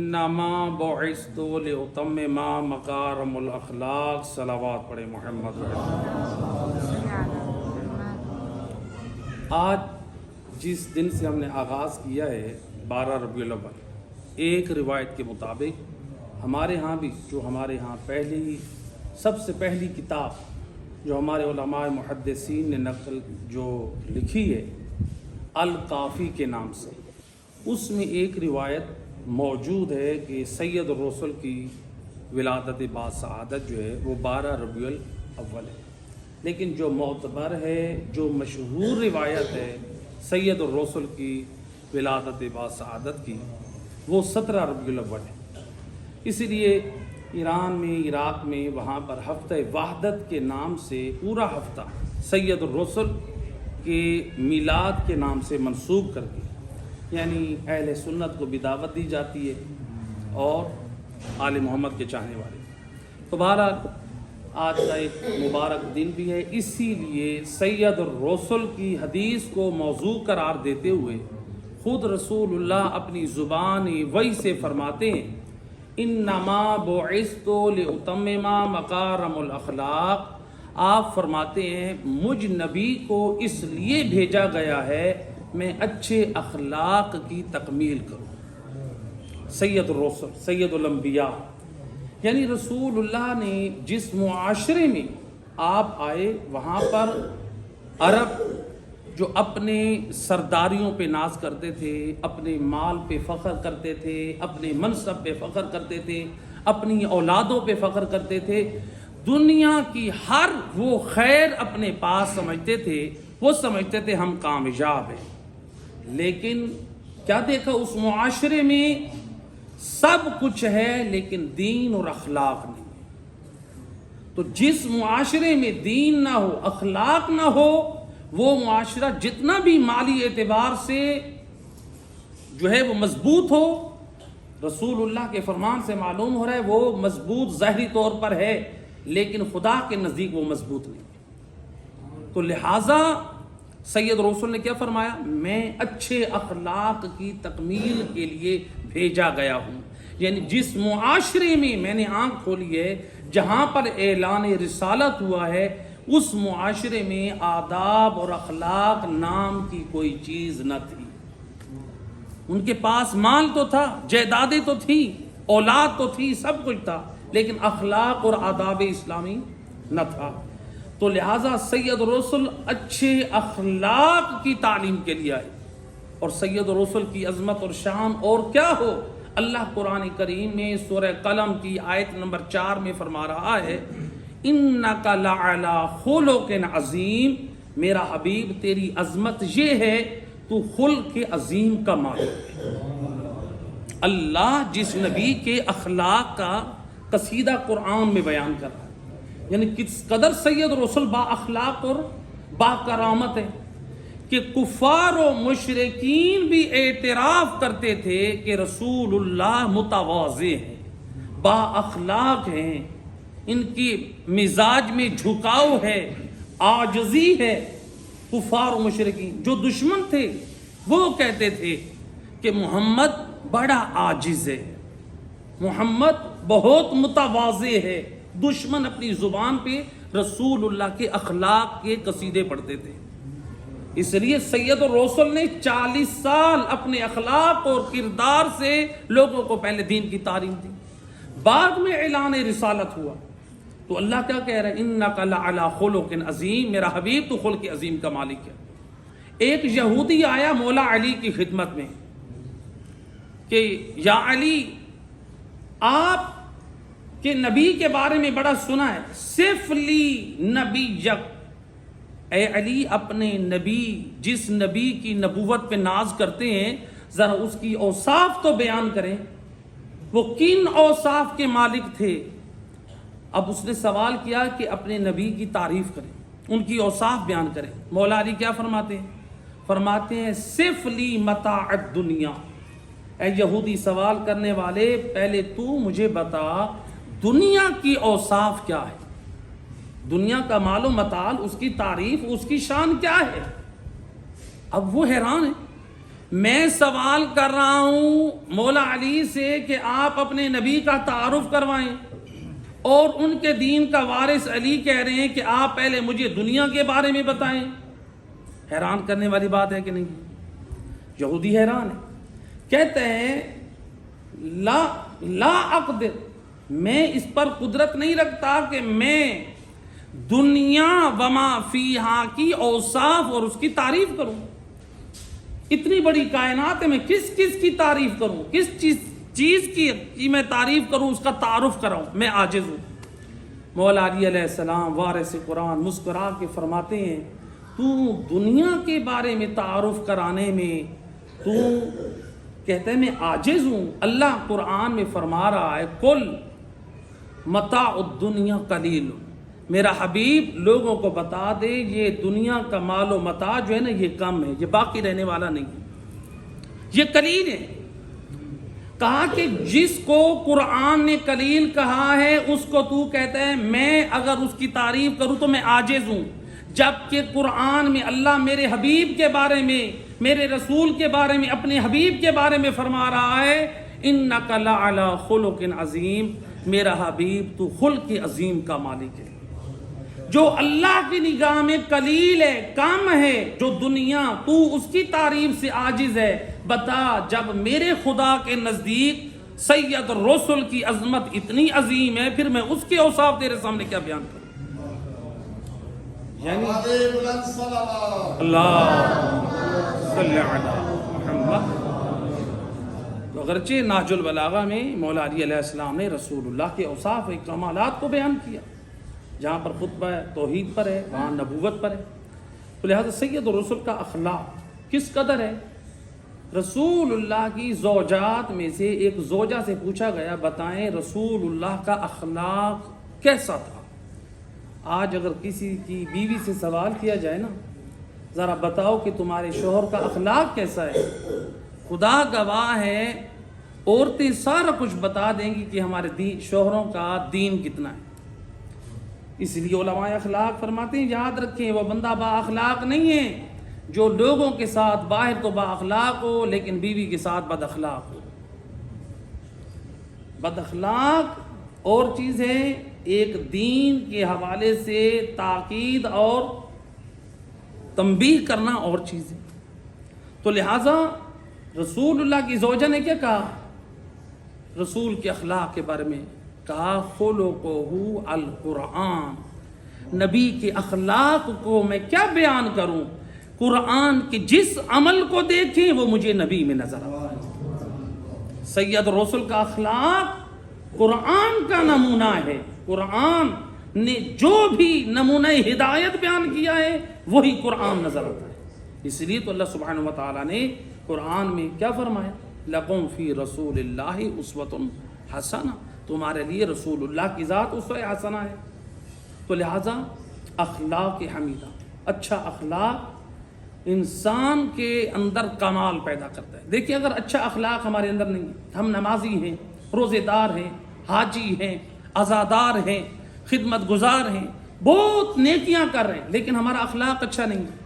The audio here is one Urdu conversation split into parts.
انما بعثت لاتمم مکارم الاخلاق. صلوات پڑھے محمد. آج جس دن سے ہم نے آغاز کیا ہے 12 ربیع الاول، ایک روایت کے مطابق ہمارے ہاں بھی جو ہمارے ہاں سب سے پہلی کتاب جو ہمارے علماء محدثین نے نقل جو لکھی ہے الکافی کے نام سے، اس میں ایک روایت موجود ہے کہ سید الرسل کی ولادت باسعادت جو ہے وہ 12 ربیع الاول ہے، لیکن جو معتبر ہے، جو مشہور روایت ہے سید الرسل کی ولادت باسعادت کی، وہ 17 ربیع الاول ہے. اسی لیے ایران میں، عراق میں، وہاں پر ہفتہ وحدت کے نام سے پورا ہفتہ سید الرسل کے میلاد کے نام سے منسوب کر کے، یعنی اہل سنت کو بھی دعوت دی جاتی ہے اور آل محمد کے چاہنے والے. تو بہرحال آج کا ایک مبارک دن بھی ہے، اسی لیے سید الرسل کی حدیث کو موضوع قرار دیتے ہوئے خود رسول اللہ اپنی زبان وحی سے فرماتے ہیں انما بعثت لاتمم مکارم الاخلاق. آپ فرماتے ہیں مجھ نبی کو اس لیے بھیجا گیا ہے میں اچھے اخلاق کی تکمیل کروں. سید الرسل، سید الانبیاء، یعنی رسول اللہ نے جس معاشرے میں آپ آئے وہاں پر عرب جو اپنے سرداریوں پہ ناز کرتے تھے، اپنے مال پہ فخر کرتے تھے، اپنے منصب پہ فخر کرتے تھے، اپنی اولادوں پہ فخر کرتے تھے، دنیا کی ہر وہ خیر اپنے پاس سمجھتے تھے، وہ سمجھتے تھے ہم کامیاب ہیں. لیکن کیا دیکھا اس معاشرے میں سب کچھ ہے لیکن دین اور اخلاق نہیں. تو جس معاشرے میں دین نہ ہو، اخلاق نہ ہو، وہ معاشرہ جتنا بھی مالی اعتبار سے جو ہے وہ مضبوط ہو، رسول اللہ کے فرمان سے معلوم ہو رہا ہے وہ مضبوط ظاہری طور پر ہے لیکن خدا کے نزدیک وہ مضبوط نہیں. تو لہٰذا سید رسول نے کیا فرمایا؟ میں اچھے اخلاق کی تکمیل کے لیے بھیجا گیا ہوں. یعنی جس معاشرے میں نے آنکھ کھولی ہے، جہاں پر اعلان رسالت ہوا ہے، اس معاشرے میں آداب اور اخلاق نام کی کوئی چیز نہ تھی. ان کے پاس مال تو تھا، جائیدادیں تو تھیں، اولاد تو تھی، سب کچھ تھا، لیکن اخلاق اور آداب اسلامی نہ تھا. تو لہٰذا سید رسول اچھے اخلاق کی تعلیم کے لیے آئے. اور سید رسول کی عظمت اور شان اور کیا ہو، اللہ قرآن کریم میں سورہ قلم کی آیت نمبر 4 میں فرما رہا ہے انک لعلی خلق عظیم. میرا حبیب تیری عظمت یہ ہے تو خلق عظیم کا مالک ہے. اللہ جس نبی کے اخلاق کا قصیدہ قرآن میں بیان کر رہا ہے، یعنی کس قدر سید رسول با اخلاق اور با کرامت ہے کہ کفار و مشرکین بھی اعتراف کرتے تھے کہ رسول اللہ متواضع ہیں، با اخلاق ہیں، ان کی مزاج میں جھکاؤ ہے، عاجزی ہے. کفار و مشرکین جو دشمن تھے وہ کہتے تھے کہ محمد بڑا عاجز ہے، محمد بہت متواضع ہے. دشمن اپنی زبان پہ رسول اللہ کے اخلاق کے قصیدے پڑھتے تھے. اس لیے سید الرسل نے 40 سال اپنے اخلاق اور کردار سے لوگوں کو پہلے دین کی تعلیم دی. بعد میں اعلان رسالت ہوا تو اللہ کیا کہہ رہا ہے انک لعلی خلق عظیم. میرا حبیب تو خلق عظیم کا مالک ہے. ایک یہودی آیا مولا علی کی خدمت میں کہ یا علی، آپ کہ نبی کے بارے میں بڑا سنا ہے، صف لی نبی یک. اے علی، اپنے نبی، جس نبی کی نبوت پہ ناز کرتے ہیں، ذرا اس کی اوصاف تو بیان کریں، وہ کن اوصاف کے مالک تھے. اب اس نے سوال کیا کہ اپنے نبی کی تعریف کریں، ان کی اوصاف بیان کریں. مولا علی کیا فرماتے ہیں؟ فرماتے ہیں صف لی متاع الدنیا. اے یہودی سوال کرنے والے، پہلے تو مجھے بتا دنیا کی اوصاف کیا ہے، دنیا کا مال و متاع، اس کی تعریف، اس کی شان کیا ہے. اب وہ حیران ہے میں سوال کر رہا ہوں مولا علی سے کہ آپ اپنے نبی کا تعارف کروائیں، اور ان کے دین کا وارث علی کہہ رہے ہیں کہ آپ پہلے مجھے دنیا کے بارے میں بتائیں۔ حیران کرنے والی بات ہے کہ نہیں؟ یہودی حیران ہے، کہتے ہیں لا اقدر، میں اس پر قدرت نہیں رکھتا کہ میں دنیا وما فیہا کی اوصاف اور اس کی تعریف کروں۔ اتنی بڑی کائنات ہے، میں کس کی تعریف کروں، کس چیز کی میں تعریف کروں، اس کا تعارف کراؤں، میں عاجز ہوں۔ مولا علی علیہ السلام وارث قرآن مسکرا کے فرماتے ہیں تو دنیا کے بارے میں تعارف کرانے میں تو کہتے ہیں میں عاجز ہوں۔ اللہ قرآن میں فرما رہا ہے کل متاع الدنیا قلیل، میرا حبیب لوگوں کو بتا دے یہ دنیا کا مال و متاع جو ہے نا یہ کم ہے، یہ باقی رہنے والا نہیں ہے، یہ قلیل ہے۔ کہا کہ جس کو قرآن نے قلیل کہا ہے اس کو تو کہتا ہے میں اگر اس کی تعریف کروں تو میں عاجز ہوں، جبکہ قرآن میں اللہ میرے حبیب کے بارے میں، میرے رسول کے بارے میں، اپنے حبیب کے بارے میں فرما رہا ہے انک لعلی خلق عظیم، میرا حبیب تو خلق عظیم کا مالک ہے۔ جو اللہ کی نگاہ میں قلیل ہے، کم ہے، جو دنیا تو اس کی تعریف سے عاجز ہے، بتا جب میرے خدا کے نزدیک سید الرسل کی عظمت اتنی عظیم ہے پھر میں اس کے اوصاف تیرے سامنے کیا بیان کروں؟ یعنی اللہ صلی علی محمد۔ تو اگرچہ نہج البلاغہ میں مولا علی علیہ السلام نے رسول اللہ کے اوصاف کمالات کو بیان کیا، جہاں پر خطبہ توحید پر ہے وہاں نبوت پر ہے، تو لہذا سید الرسل کا اخلاق کس قدر ہے۔ رسول اللہ کی زوجات میں سے ایک زوجہ سے پوچھا گیا بتائیں رسول اللہ کا اخلاق کیسا تھا۔ آج اگر کسی کی بیوی سے سوال کیا جائے نا ذرا بتاؤ کہ تمہارے شوہر کا اخلاق کیسا ہے، خدا گواہ ہے عورتیں سارا کچھ بتا دیں گی کہ ہمارے شوہروں کا دین کتنا ہے۔ اس لیے علماء اخلاق فرماتے ہیں یاد رکھیں وہ بندہ با اخلاق نہیں ہے جو لوگوں کے ساتھ باہر تو با اخلاق ہو لیکن بیوی کے ساتھ بد اخلاق ہو۔ بد اخلاق اور چیز ہے، ایک دین کے حوالے سے تاکید اور تنبیہ کرنا اور چیز ہے۔ تو لہٰذا رسول اللہ کی زوجہ نے کیا کہا رسول کے اخلاق کے بارے میں؟ کہا خلقہ القرآن، نبی کے اخلاق کو میں کیا بیان کروں، قرآن کے جس عمل کو دیکھیں وہ مجھے نبی میں نظر آتا ہے۔ سید رسول کا اخلاق قرآن کا نمونہ ہے، قرآن نے جو بھی نمونہ ہدایت بیان کیا ہے وہی قرآن نظر آتا ہے۔ اس لیے تو اللہ سبحانہ و تعالیٰ نے قرآن میں کیا فرمایا لَكُمْ فِي رَسُولِ اللَّهِ أُسْوَةٌ حَسَنَةٌ، تمہارے لیے رسول اللہ کی ذات اسوہ حسنہ ہے۔ تو لہٰذا اخلاق حمیدہ، اچھا اخلاق انسان کے اندر کمال پیدا کرتا ہے۔ دیکھیں اگر اچھا اخلاق ہمارے اندر نہیں ہے، ہم نمازی ہیں، روزے دار ہیں، حاجی ہیں، عزادار ہیں، خدمت گزار ہیں، بہت نیکیاں کر رہے ہیں لیکن ہمارا اخلاق اچھا نہیں ہے،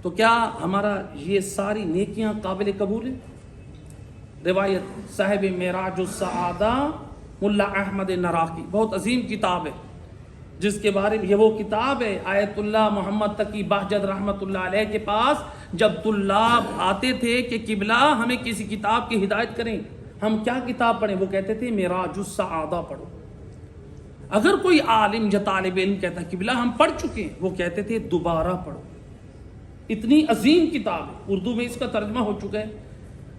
تو کیا ہمارا یہ ساری نیکیاں قابل قبول ہیں؟ روایت صاحب معراج السعادہ ملا احمد نراقی، بہت عظیم کتاب ہے جس کے بارے میں یہ وہ کتاب ہے آیت اللہ محمد تقی بہجت رحمۃ اللہ علیہ کے پاس جب طلاب آتے تھے کہ قبلہ ہمیں کسی کتاب کی ہدایت کریں، ہم کیا کتاب پڑھیں، وہ کہتے تھے معراج السعادہ پڑھو۔ اگر کوئی عالم یا طالب علم کہتا ہے قبلہ ہم پڑھ چکے ہیں، وہ کہتے تھے دوبارہ پڑھو۔ اتنی عظیم کتاب ہے، اردو میں اس کا ترجمہ ہو چکا ہے،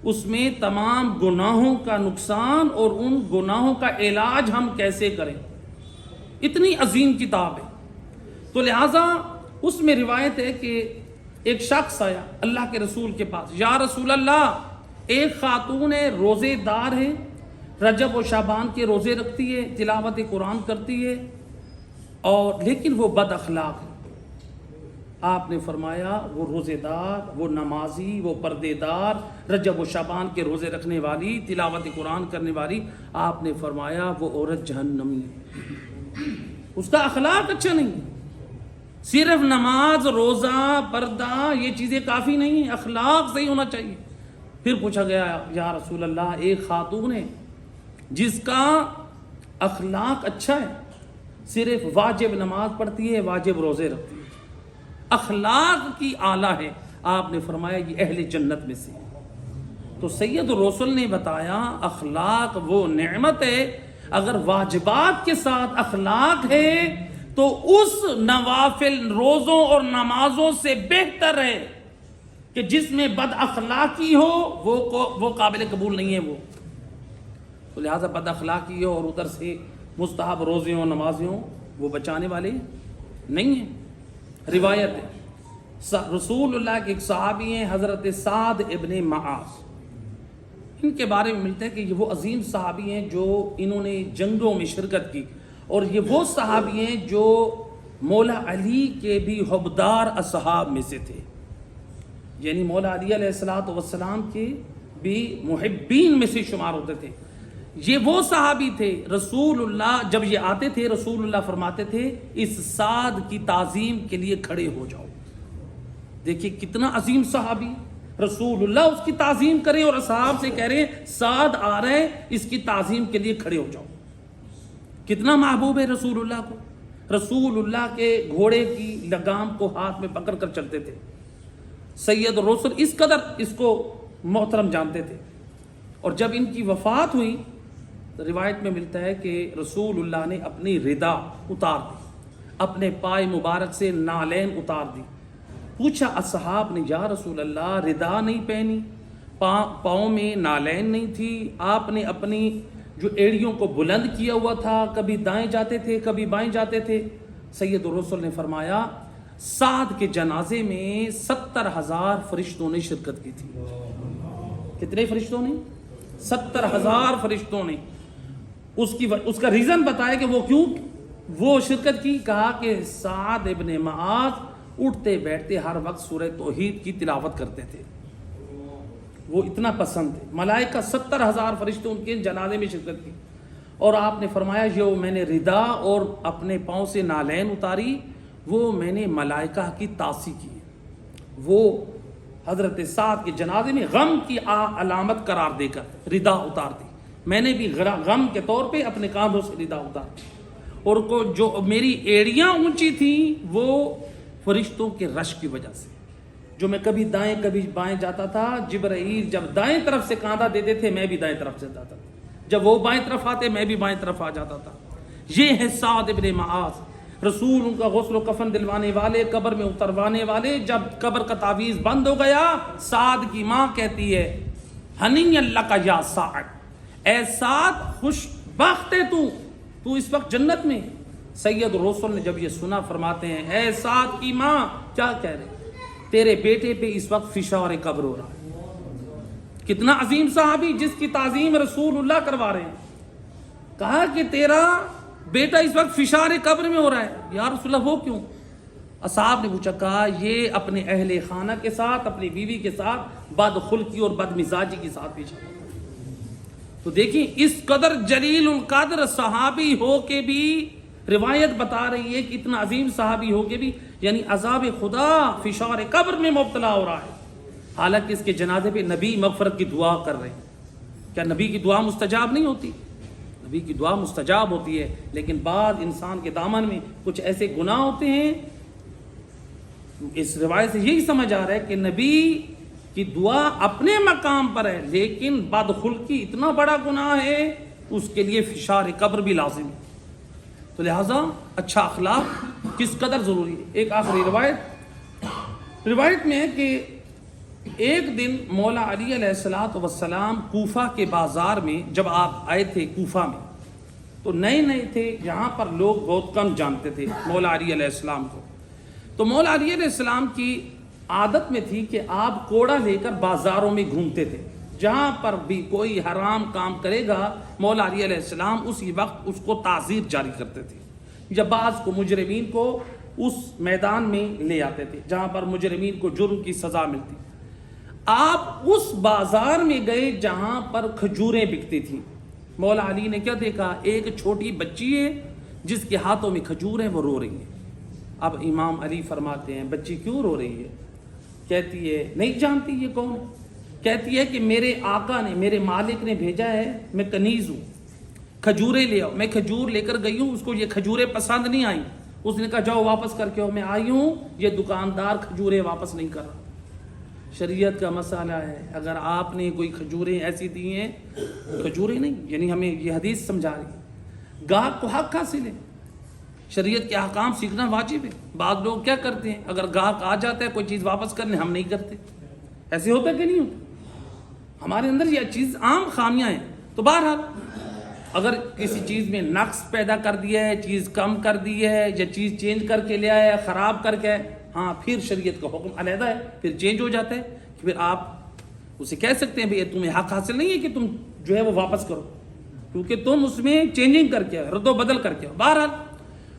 اس میں تمام گناہوں کا نقصان اور ان گناہوں کا علاج ہم کیسے کریں، اتنی عظیم کتاب ہے۔ تو لہٰذا اس میں روایت ہے کہ ایک شخص آیا اللہ کے رسول کے پاس، یا رسول اللہ ایک خاتون ہے، روزے دار ہے، رجب و شعبان کے روزے رکھتی ہے، تلاوت قرآن کرتی ہے، اور لیکن وہ بد اخلاق ہے۔ آپ نے فرمایا وہ روزے دار، وہ نمازی، وہ پردے دار، رجب و شعبان کے روزے رکھنے والی، تلاوت قرآن کرنے والی، آپ نے فرمایا وہ عورت جہنمی ہے، اس کا اخلاق اچھا نہیں ہے۔ صرف نماز، روزہ، پردہ یہ چیزیں کافی نہیں ہیں، اخلاق صحیح ہونا چاہیے۔ پھر پوچھا گیا یا رسول اللہ ایک خاتون ہے جس کا اخلاق اچھا ہے، صرف واجب نماز پڑھتی ہے، واجب روزے رکھتی ہے، اخلاق کی اعلیٰ ہے، آپ نے فرمایا یہ اہل جنت میں سے ہے۔ تو سید الرسل نے بتایا اخلاق وہ نعمت ہے، اگر واجبات کے ساتھ اخلاق ہے تو اس نوافل روزوں اور نمازوں سے بہتر ہے کہ جس میں بد اخلاقی ہو وہ قابل قبول نہیں ہے وہ، تو لہٰذا بد اخلاقی ہو اور ادھر سے مستحب روزے ہوں نمازیں ہوں وہ بچانے والے نہیں ہیں۔ روایت ہے رسول اللہ کے ایک صحابی ہیں حضرت سعد ابن معاذ، ان کے بارے میں ملتا ہے کہ یہ وہ عظیم صحابی ہیں جو انہوں نے جنگوں میں شرکت کی، اور یہ وہ صحابی ہیں جو مولا علی کے بھی حبدار اصحاب میں سے تھے، یعنی مولا علی علیہ السلام کے بھی محبین میں سے شمار ہوتے تھے۔ یہ وہ صحابی تھے، رسول اللہ جب یہ آتے تھے رسول اللہ فرماتے تھے اس سعد کی تعظیم کے لیے کھڑے ہو جاؤ۔ دیکھیے کتنا عظیم صحابی، رسول اللہ اس کی تعظیم کریں اور اصحاب سے کہہ رہے ہیں سعد آ رہے ہیں اس کی تعظیم کے لیے کھڑے ہو جاؤ۔ کتنا محبوب ہے رسول اللہ کو، رسول اللہ کے گھوڑے کی لگام کو ہاتھ میں پکڑ کر چلتے تھے، سید الرسل اس قدر اس کو محترم جانتے تھے۔ اور جب ان کی وفات ہوئی تو روایت میں ملتا ہے کہ رسول اللہ نے اپنی ردا اتار دی، اپنے پائے مبارک سے نالین اتار دی۔ پوچھا اصحاب نے یا رسول اللہ ردا نہیں پہنی، پاؤں میں نالین نہیں تھی، آپ نے اپنی جو ایڑیوں کو بلند کیا ہوا تھا، کبھی دائیں جاتے تھے کبھی بائیں جاتے تھے؟ سید الرسل نے فرمایا سعد کے جنازے میں 70,000 فرشتوں نے شرکت کی تھی۔ کتنے فرشتوں نے؟ 70,000 فرشتوں نے۔ اس کا ریزن بتایا کہ وہ کیوں وہ شرکت کی، کہا کہ سعد ابن معاذ اٹھتے بیٹھتے ہر وقت سورہ توحید کی تلاوت کرتے تھے، وہ اتنا پسند تھے۔ ملائکہ 70,000 فرشتے ان کے جنازے میں شرکت کی، اور آپ نے فرمایا جو میں نے ردا اور اپنے پاؤں سے نالین اتاری وہ میں نے ملائکہ کی تاسی کی، وہ حضرت سعد کے جنازے میں غم کی علامت قرار دے کر ردا اتار دی، میں نے بھی غم کے طور پہ اپنے کاندھوں سے ردا اتار دی، اور جو میری ایڑیاں اونچی تھیں وہ فرشتوں کے رش کی وجہ سے، جو میں کبھی دائیں کبھی بائیں جاتا تھا، جبرائیل جب دائیں طرف سے کاندھا دیتے تھے میں بھی دائیں طرف سے جاتا تھا، جب وہ بائیں طرف آتے میں بھی بائیں طرف آ جاتا تھا۔ یہ ہے سعد ابن معاذ، رسول ان کا غسل و کفن دلوانے والے، قبر میں اتروانے والے۔ جب قبر کا تعویذ بند ہو گیا سعد کی ماں کہتی ہے ہنی اللہ کا یا سعد، اے سعد خوش بخت ہے تو اس وقت جنت میں۔ سید الرسل نے جب یہ سنا فرماتے ہیں اے سعد کی ماں کیا کہہ رہے، تیرے بیٹے پہ اس وقت فشار قبر ہو رہا ہے۔ کتنا عظیم صحابی جس کی تعظیم رسول اللہ کروا رہے ہیں، کہا کہ تیرا بیٹا اس وقت فشار قبر میں ہو رہا ہے، یا رسول اللہ وہ کیوں؟ اصحاب نے پوچھا، کہا یہ اپنے اہل خانہ کے ساتھ اپنی بیوی کے ساتھ بد خلقی اور بد مزاجی کے ساتھ پیش آیا۔ تو دیکھیں اس قدر جلیل القدر صحابی ہو کے بھی روایت بتا رہی ہے کہ اتنا عظیم صحابی ہو کے بھی یعنی عذاب خدا فشار قبر میں مبتلا ہو رہا ہے، حالانکہ اس کے جنازے پہ نبی مغفرت کی دعا کر رہے ہیں۔ کیا نبی کی دعا مستجاب نہیں ہوتی؟ نبی کی دعا مستجاب ہوتی ہے، لیکن بعض انسان کے دامن میں کچھ ایسے گناہ ہوتے ہیں۔ اس روایت سے یہی سمجھ آ رہا ہے کہ نبی کی دعا اپنے مقام پر ہے، لیکن بدخلقی اتنا بڑا گناہ ہے اس کے لیے فشار قبر بھی لازم ہے۔ تو لہٰذا اچھا اخلاق کس قدر ضروری ہے۔ ایک آخری روایت میں ہے کہ ایک دن مولا علی علیہ السلام کوفہ کے بازار میں جب آپ آئے تھے، کوفہ میں تو نئے تھے، یہاں پر لوگ بہت کم جانتے تھے مولا علی علیہ السلام کو۔ تو مولا علی علیہ السلام کی عادت میں تھی کہ آپ کوڑا لے کر بازاروں میں گھومتے تھے، جہاں پر بھی کوئی حرام کام کرے گا مولا علی علیہ السلام اسی وقت اس کو تعزیر جاری کرتے تھے، یا بعض کو مجرمین کو اس میدان میں لے آتے تھے جہاں پر مجرمین کو جرم کی سزا ملتی۔ آپ اس بازار میں گئے جہاں پر کھجوریں بکتی تھیں، مولا علی نے کیا دیکھا، ایک چھوٹی بچی ہے جس کے ہاتھوں میں کھجور ہے، وہ رو رہی ہے۔ اب امام علی فرماتے ہیں بچی کیوں رو رہی ہے؟ کہتی ہے نہیں جانتی یہ کون ہے؟ کہتی ہے کہ میرے آقا نے، میرے مالک نے بھیجا ہے، میں کنیز ہوں، کھجوریں لے آؤ۔ میں کھجور لے کر گئی ہوں، اس کو یہ کھجوریں پسند نہیں آئیں، اس نے کہا جاؤ واپس کر کے آؤ۔ میں آئی ہوں، یہ دکاندار کھجوریں واپس نہیں کر رہا۔ شریعت کا مسئلہ ہے، اگر آپ نے کوئی کھجوریں ایسی دی ہیں، کھجوریں نہیں، یعنی ہمیں یہ حدیث سمجھا رہی ہے، گاہک کو حق حاصل ہے، شریعت کے احکام سیکھنا واجب ہے۔ بعض لوگ کیا کرتے ہیں، اگر گاہک آ جاتا ہے کوئی چیز واپس کرنے، ہم نہیں کرتے۔ ایسے ہوتا کہ نہیں ہوتا؟ ہمارے اندر یہ چیز عام خامیاں ہیں۔ تو بہرحال اگر کسی چیز میں نقص پیدا کر دیا ہے، چیز کم کر دی ہے، یا چیز چینج کر کے لے آیا ہے، خراب کر کے، ہاں پھر شریعت کا حکم علیحدہ ہے، پھر چینج ہو جاتا ہے، پھر آپ اسے کہہ سکتے ہیں بھئی تمہیں حق حاصل نہیں ہے کہ تم جو ہے وہ واپس کرو، کیونکہ تم اس میں چینجنگ کر کے رد و بدل کر کے۔ بہرحال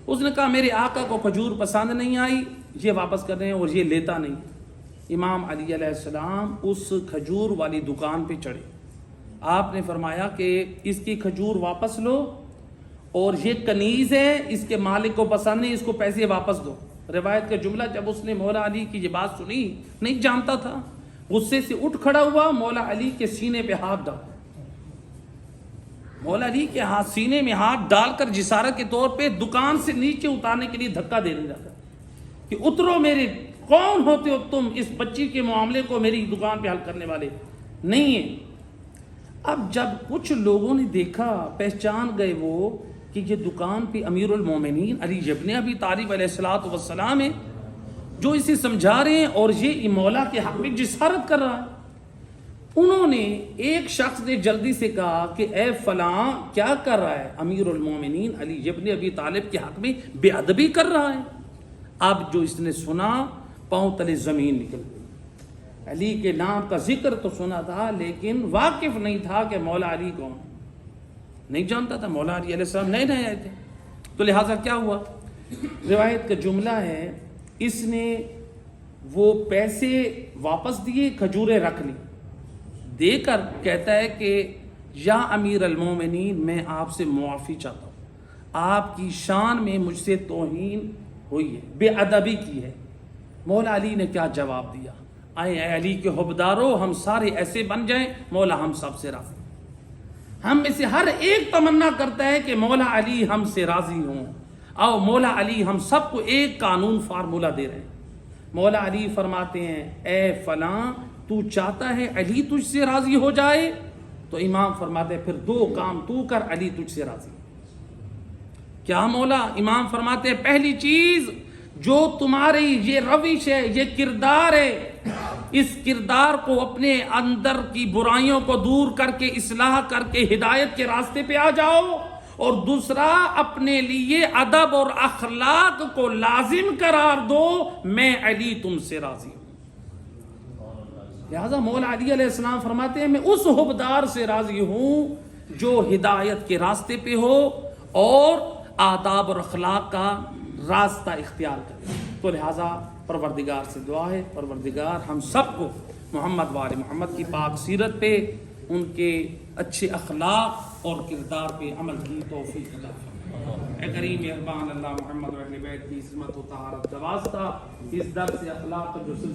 اس نے کہا میرے آقا کو کھجور پسند نہیں آئی، یہ واپس کر رہے ہیں اور یہ لیتا نہیں۔ امام علی علیہ السلام اس کھجور والی دکان پہ چڑھے، آپ نے فرمایا کہ اس کی کھجور واپس لو، اور یہ کنیز ہے، اس کے مالک کو پسند نہیں، اس کو پیسے واپس دو۔ روایت کا جملہ، جب اس نے مولا علی کی یہ بات سنی، نہیں جانتا تھا، غصے سے اٹھ کھڑا ہوا، مولا علی کے سینے پہ ہاتھ ڈالا، مولا علی کے ہاتھ سینے میں ہاتھ ڈال کر جسارت کے طور پہ دکان سے نیچے اتارنے کے لیے دھکا دینے لگا کہ اترو، میرے کون ہوتے ہو تم، اس بچی کے معاملے کو میری دکان پہ حل کرنے والے نہیں ہیں۔ اب جب کچھ لوگوں نے دیکھا، پہچان گئے وہ کہ یہ دکان پہ امیر المومنین علی ابن ابی طالب علیہ الصلوۃ والسلام ہے، جو اسے سمجھا رہے ہیں، اور یہ مولا کے حق میں جسارت کر رہا ہے۔ انہوں نے، ایک شخص نے جلدی سے کہا کہ اے فلاں کیا کر رہا ہے؟ امیر المومنین علی ابن ابی طالب کے حق میں بے ادبی کر رہا ہے۔ اب جو اس نے سنا، پاؤں تلے زمین نکل گئی۔ علی کے نام کا ذکر تو سنا تھا، لیکن واقف نہیں تھا کہ مولا علی کون، نہیں جانتا تھا۔ مولا علی علیہ السلام نئے نئے آئے تھے، تو لہٰذا کیا ہوا، روایت کا جملہ ہے، اس نے وہ پیسے واپس دیے، کھجوریں رکھ لی، دے کر کہتا ہے کہ یا امیر المومنین، میں آپ سے معافی چاہتا ہوں، آپ کی شان میں مجھ سے توہین ہوئی ہے، بے ادبی کی ہے۔ مولا علی نے کیا جواب دیا، اے علی کے حبدارو، ہم سارے ایسے بن جائیں، مولا ہم سب سے راضی، ہم میں سے ہر ایک تمنا کرتا ہے کہ مولا علی ہم سے راضی ہوں، اور مولا علی ہم سب کو ایک قانون فارمولہ دے رہے ہیں۔ مولا علی فرماتے ہیں اے فلاں، تو چاہتا ہے علی تجھ سے راضی ہو جائے؟ تو امام فرماتے ہیں پھر دو کام تو کر، علی تجھ سے راضی۔ کیا مولا؟ امام فرماتے ہیں پہلی چیز، جو تمہاری یہ روش ہے، یہ کردار ہے، اس کردار کو اپنے اندر کی برائیوں کو دور کر کے، اصلاح کر کے ہدایت کے راستے پہ آ جاؤ، اور دوسرا اپنے لیے ادب اور اخلاق کو لازم قرار دو، میں علی تم سے راضی ہوں۔ لہذا مولا علی علیہ السلام فرماتے ہیں میں اس حبدار سے راضی ہوں جو ہدایت کے راستے پہ ہو اور آداب اور اخلاق کا راستہ اختیار کرے۔ تو لہٰذا پروردگار سے دعا ہے، پروردگار ہم سب کو محمد وآل محمد کی پاک سیرت پہ، ان کے اچھے اخلاق اور کردار پہ عمل کی توفیق عطا فرمائے۔ اے کریم مہربان اللہ، محمد و اہل بیت کی عصمت و طہارت کا واسطہ اس درس اخلاق کا جو سلسلہ